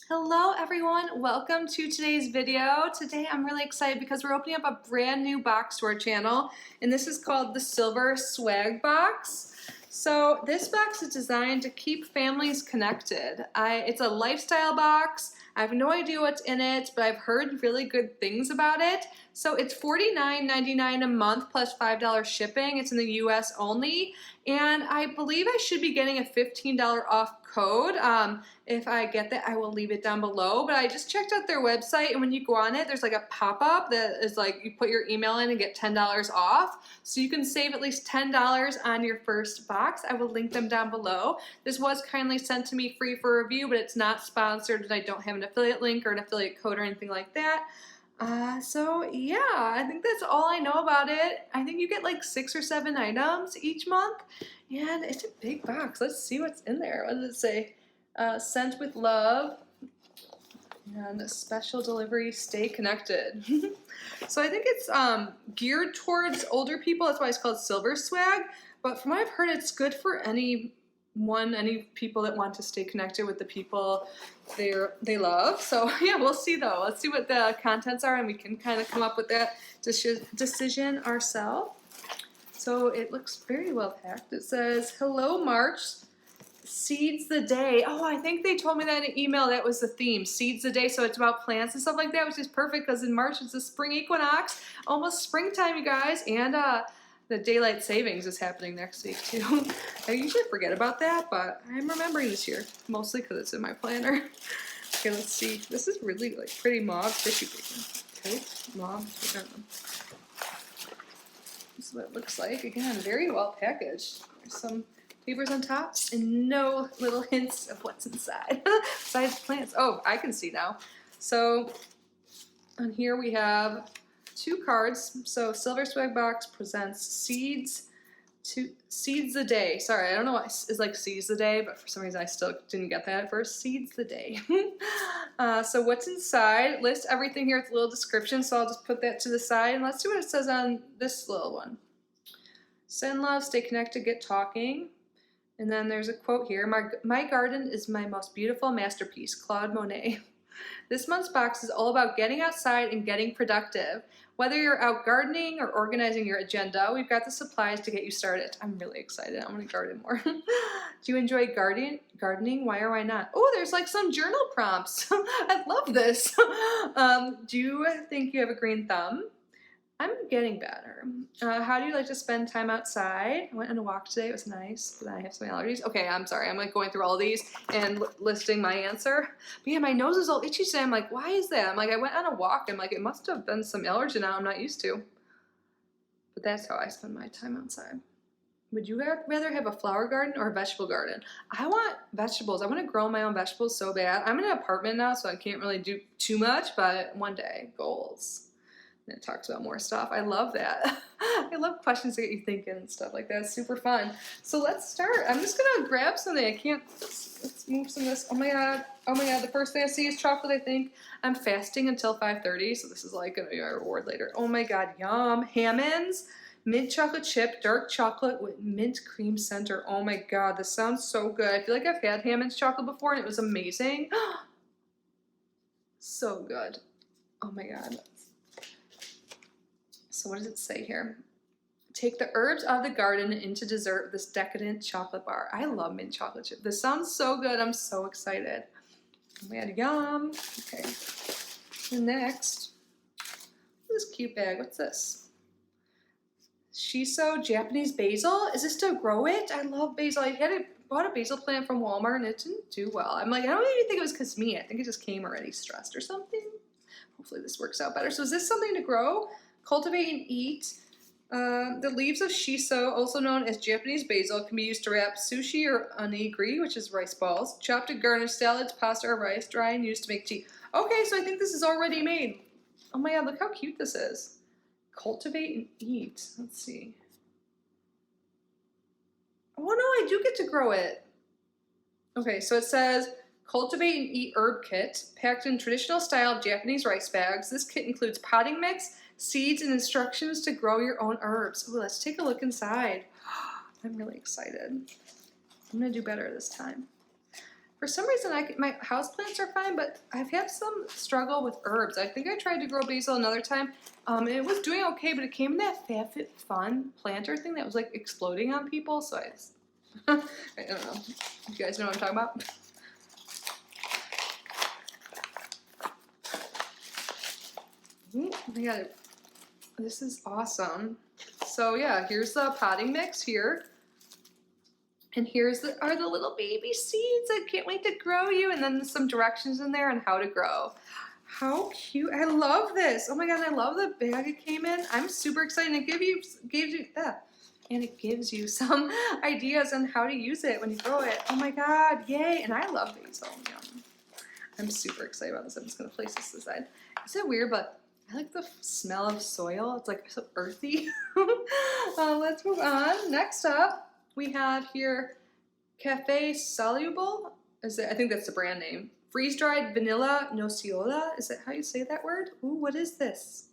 Hello everyone, welcome to today's video. Today I'm really excited because we're opening up a brand new box to our channel, and this is called the Silver Swag Box. So this box is designed to keep families connected. It's a lifestyle box. I have no idea what's in it, but I've heard really good things about it. So it's $49.99 a month plus $5 shipping. It's in the US only, and I believe I should be getting a $15 off code. If I get that, I will leave it down below, but I just checked out their website, and when you go on it, there's like a pop-up that is like you put your email in and get $10 off, so you can save at least $10 on your first box. I will link them down below. This was kindly sent to me free for review, but it's not sponsored, and I don't have an affiliate link or an affiliate code or anything like that. So yeah, I think that's all I know about it. I think you get like 6 or 7 items each month, and it's a big box. Let's see what's in there. What does it say? Sent with love and a special delivery, stay connected. So I think it's geared towards older people. That's why it's called Silver Swag. But from what I've heard, it's good for any people that want to stay connected with the people they love. So yeah, we'll see though. Let's see what the contents are, and we can kind of come up with that decision ourselves. So it looks very well packed. It says, "Hello March, seeds the day." Oh, I think they told me that in an email. That was the theme, seeds the day. So it's about plants and stuff like that, which is perfect because in March it's the spring equinox, almost springtime, you guys, and the daylight savings is happening next week too. I usually forget about that, but I'm remembering this year, mostly because it's in my planner. Okay, let's see. This is really like pretty mauve tissue paper. Okay, mauve, I don't know. This is what it looks like. Again, very well packaged. There's some papers on top and no little hints of what's inside besides plants. Oh, I can see now. So on here we have 2 cards. So Silver Swag Box presents Seeds the Day. Sorry, I don't know why it's like Seeds the Day, but for some reason I still didn't get that at first. Seeds the Day. So what's inside? List everything here with a little description, so I'll just put that to the side, and let's see what it says on this little one. Send love, stay connected, get talking. And then there's a quote here. My garden is my most beautiful masterpiece, Claude Monet. This month's box is all about getting outside and getting productive. Whether you're out gardening or organizing your agenda, we've got the supplies to get you started. I'm really excited. I'm going to garden more. Do you enjoy gardening? Why or why not? Oh, there's like some journal prompts. I love this. Do you think you have a green thumb? I'm getting better. How do you like to spend time outside? I went on a walk today. It was nice, but I have some allergies. Okay, I'm sorry. I'm like going through all these and listing my answer. But yeah, my nose is all itchy today. I'm like, why is that? I'm like, I went on a walk. I'm like, it must have been some allergen now I'm not used to. But that's how I spend my time outside. Would you rather have a flower garden or a vegetable garden? I want vegetables. I want to grow my own vegetables so bad. I'm in an apartment now, so I can't really do too much, but one day, goals. And it talks about more stuff. I love that. I love questions that get you thinking and stuff like that. It's super fun. So let's start. I'm just gonna grab something. Let's move some of this. Oh my god. Oh my god. The first thing I see is chocolate, I think. I'm fasting until 5:30, so this is like gonna be my reward later. Oh my god, yum. Hammond's mint chocolate chip, dark chocolate with mint cream center. Oh my god, this sounds so good. I feel like I've had Hammond's chocolate before and it was amazing. So good. Oh my god. So what does it say here? Take the herbs out of the garden into dessert with this decadent chocolate bar. I love mint chocolate chip. This sounds so good. I'm so excited. Oh my god, yum. Okay. And next, this cute bag. What's this? Shiso Japanese basil. Is this to grow it? I love basil. Bought a basil plant from Walmart and it didn't do well. I'm like, I don't even think it was because me. I think it just came already stressed or something. Hopefully this works out better. So is this something to grow? Cultivate and eat. The leaves of shiso, also known as Japanese basil, can be used to wrap sushi or onigiri, which is rice balls, chopped to garnish salads, pasta, or rice, dry and used to make tea. Okay, so I think this is already made. Oh my god, look how cute this is. Cultivate and eat. Let's see. Oh no, I do get to grow it. Okay, so it says, cultivate and eat herb kit, packed in traditional style Japanese rice bags. This kit includes potting mix, seeds, and instructions to grow your own herbs. Ooh, let's take a look inside. I'm really excited. I'm gonna do better this time. For some reason, my houseplants are fine, but I've had some struggle with herbs. I think I tried to grow basil another time. And it was doing okay, but it came in that FabFitFun planter thing that was like exploding on people. So I just, I don't know. You guys know what I'm talking about? Oh my god, this is awesome. So yeah, here's the potting mix here. And here's are the little baby seeds. I can't wait to grow you. And then some directions in there on how to grow. How cute. I love this. Oh my god, I love the bag it came in. I'm super excited. It gives you some ideas on how to use it when you grow it. Oh my god, yay. And I love basil. Yum. I'm super excited about this. I'm just gonna place this aside. Is it weird, but I like the smell of soil. It's like so earthy. Let's move on. Next up, we have here Cafe Soluble. I think that's the brand name. Freeze-dried vanilla nociola. Is that how you say that word? Ooh, what is this?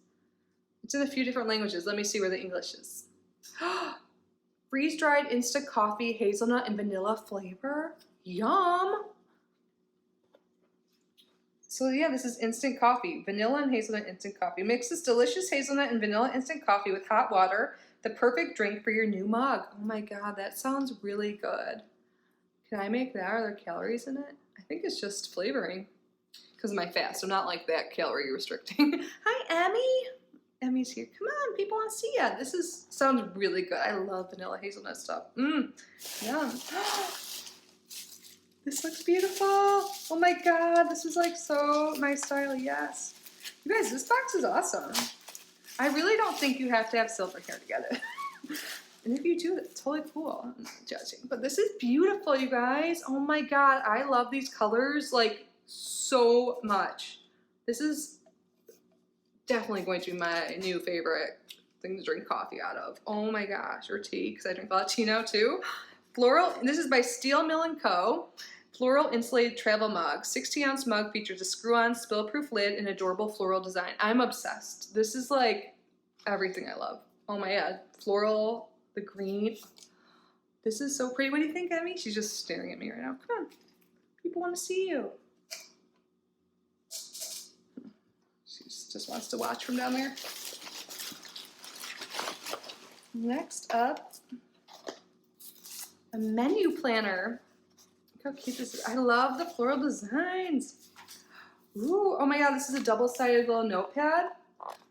It's in a few different languages. Let me see where the English is. Freeze-dried instant coffee, hazelnut, and vanilla flavor. Yum! So yeah, this is instant coffee. Vanilla and hazelnut instant coffee. Mix this delicious hazelnut and vanilla instant coffee with hot water. The perfect drink for your new mug. Oh my god, that sounds really good. Can I make that? Are there calories in it? I think it's just flavoring because of my fast. I'm not like that calorie restricting. Hi, Emmy. Emmy's here. Come on, people want to see ya. This sounds really good. I love vanilla hazelnut stuff. Yum. This looks beautiful. Oh my god, this is like so my style, yes. You guys, this box is awesome. I really don't think you have to have silver hair to get it. And if you do, that's totally cool. I'm not judging. But this is beautiful, you guys. Oh my god, I love these colors like so much. This is definitely going to be my new favorite thing to drink coffee out of. Oh my gosh, or tea, because I drink a lot of tea now too. Floral, this is by Steel Mill & Co. Floral insulated travel mug. 60-ounce mug features a screw-on spill-proof lid and adorable floral design. I'm obsessed. This is like everything I love. Oh my god. Floral, the green. This is so pretty. What do you think, Emmy? She's just staring at me right now. Come on. People want to see you. She just wants to watch from down there. Next up, a menu planner. Look how cute this is. I love the floral designs. Ooh, oh my god, this is a double-sided little notepad.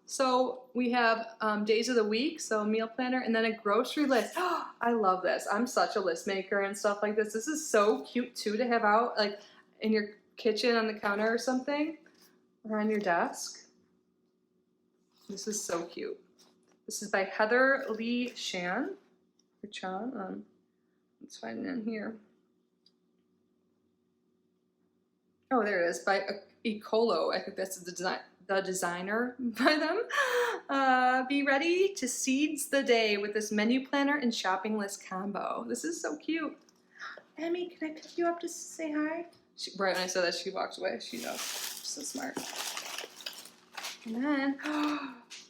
So we have days of the week, so a meal planner, and then a grocery list. Oh, I love this. I'm such a list maker and stuff like this. This is so cute too to have out like in your kitchen on the counter or something, or on your desk. This is so cute. This is by Heather Lee Chan. Or Chan. Let's find it in here. Oh, there it is, by Ecolo. I think that's the designer by them. Be ready to seize the day with this menu planner and shopping list combo. This is so cute. Emmy, can I pick you up to say hi? Right when I said that, she walked away. She knows. She's so smart. And then,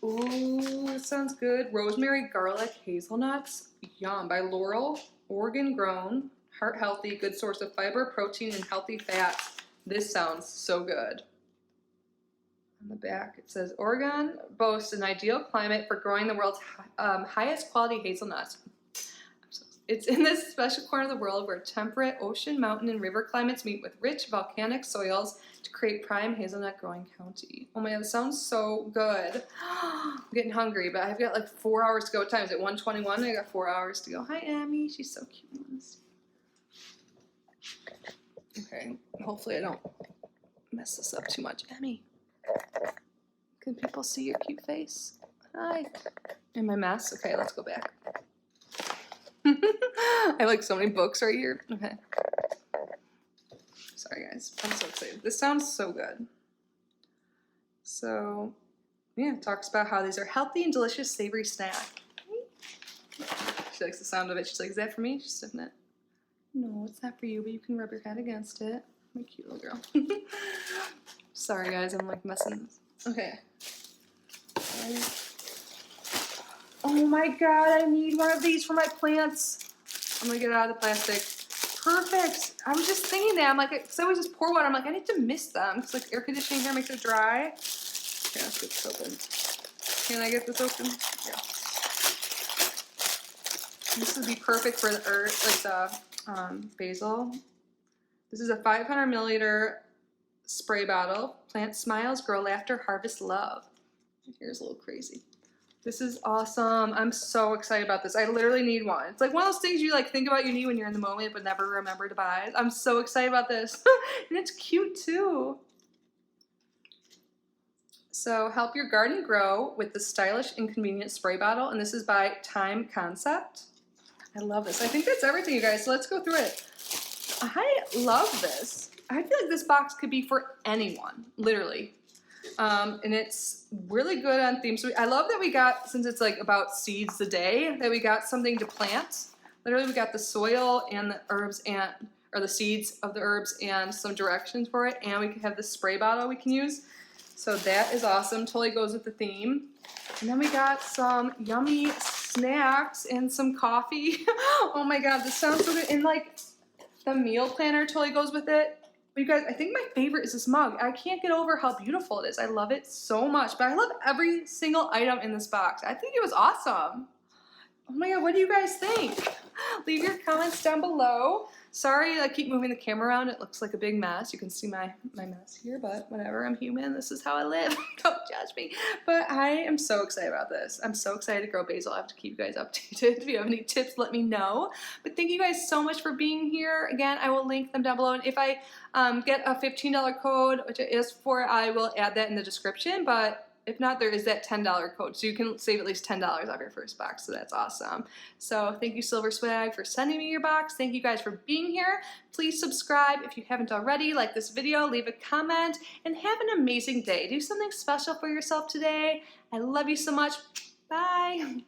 ooh, this sounds good. Rosemary garlic hazelnuts. Yum. By Laurel. Oregon grown. Heart healthy. Good source of fiber, protein, and healthy fats. This sounds so good. On the back, it says, Oregon boasts an ideal climate for growing the world's highest quality hazelnuts. It's in this special corner of the world where temperate ocean, mountain, and river climates meet with rich volcanic soils to create prime hazelnut growing county. Oh my god, this sounds so good. I'm getting hungry, but I've got like 4 hours to go. What time is it? 1:21. I got 4 hours to go. Hi, Emmy. She's so cute. Okay, hopefully I don't mess this up too much. Emmy, can people see your cute face? Hi. Am I mess? Okay, let's go back. I have like so many books right here. Okay. Sorry guys, I'm so excited. This sounds so good. So, yeah, it talks about how these are healthy and delicious savory snack. She likes the sound of it. She's like, is that for me? She's sniffing it. No, it's not for you, but you can rub your head against it. My cute little girl. Sorry guys, I'm like messing this. Okay. Oh my god, I need one of these for my plants. I'm gonna get out of the plastic. perfect. I was just thinking that. I'm like, because I always just pour water. I'm like, I need to mist them. Because like air conditioning here makes it dry. Okay, let's get this open. Can I get this open? Yeah. This would be perfect for the earth, like the basil. This is a 500 milliliter spray bottle. Plant smiles, grow laughter, harvest love. Here's a little crazy. This is awesome. I'm so excited about this. I literally need one. It's like one of those things you like think about you need when you're in the moment but never remember to buy. I'm so excited about this. And it's cute too. So help your garden grow with the stylish and convenient spray bottle. And this is by Time Concept. I love this. I think that's everything, you guys. So let's go through it. I love this. I feel like this box could be for anyone, literally. And it's really good on theme. So I love that we got, since it's like about seeds a day, that we got something to plant. Literally we got the soil and the herbs or the seeds of the herbs and some directions for it. And we can have the spray bottle we can use. So that is awesome. Totally goes with the theme. And then we got some yummy snacks and some coffee. Oh my God, this sounds so good. And like the meal planner totally goes with it. But you guys, I think my favorite is this mug. I can't get over how beautiful it is. I love it so much. But I love every single item in this box. I think it was awesome. Oh my God, what do you guys think? Leave your comments down below. Sorry, I keep moving the camera around. It looks like a big mess. You can see my mess here, but whatever. I'm human. This is how I live. Don't judge me. But I am so excited about this. I'm so excited to grow basil. I have to keep you guys updated. If you have any tips, let me know. But thank you guys so much for being here. Again, I will link them down below. And if I get a $15 code, which it is for, I will add that in the description. But if not, there is that $10 code, so you can save at least $10 off your first box, so that's awesome. So thank you, Silver Swag, for sending me your box. Thank you guys for being here. Please subscribe if you haven't already, like this video, leave a comment, and have an amazing day. Do something special for yourself today. I love you so much. Bye.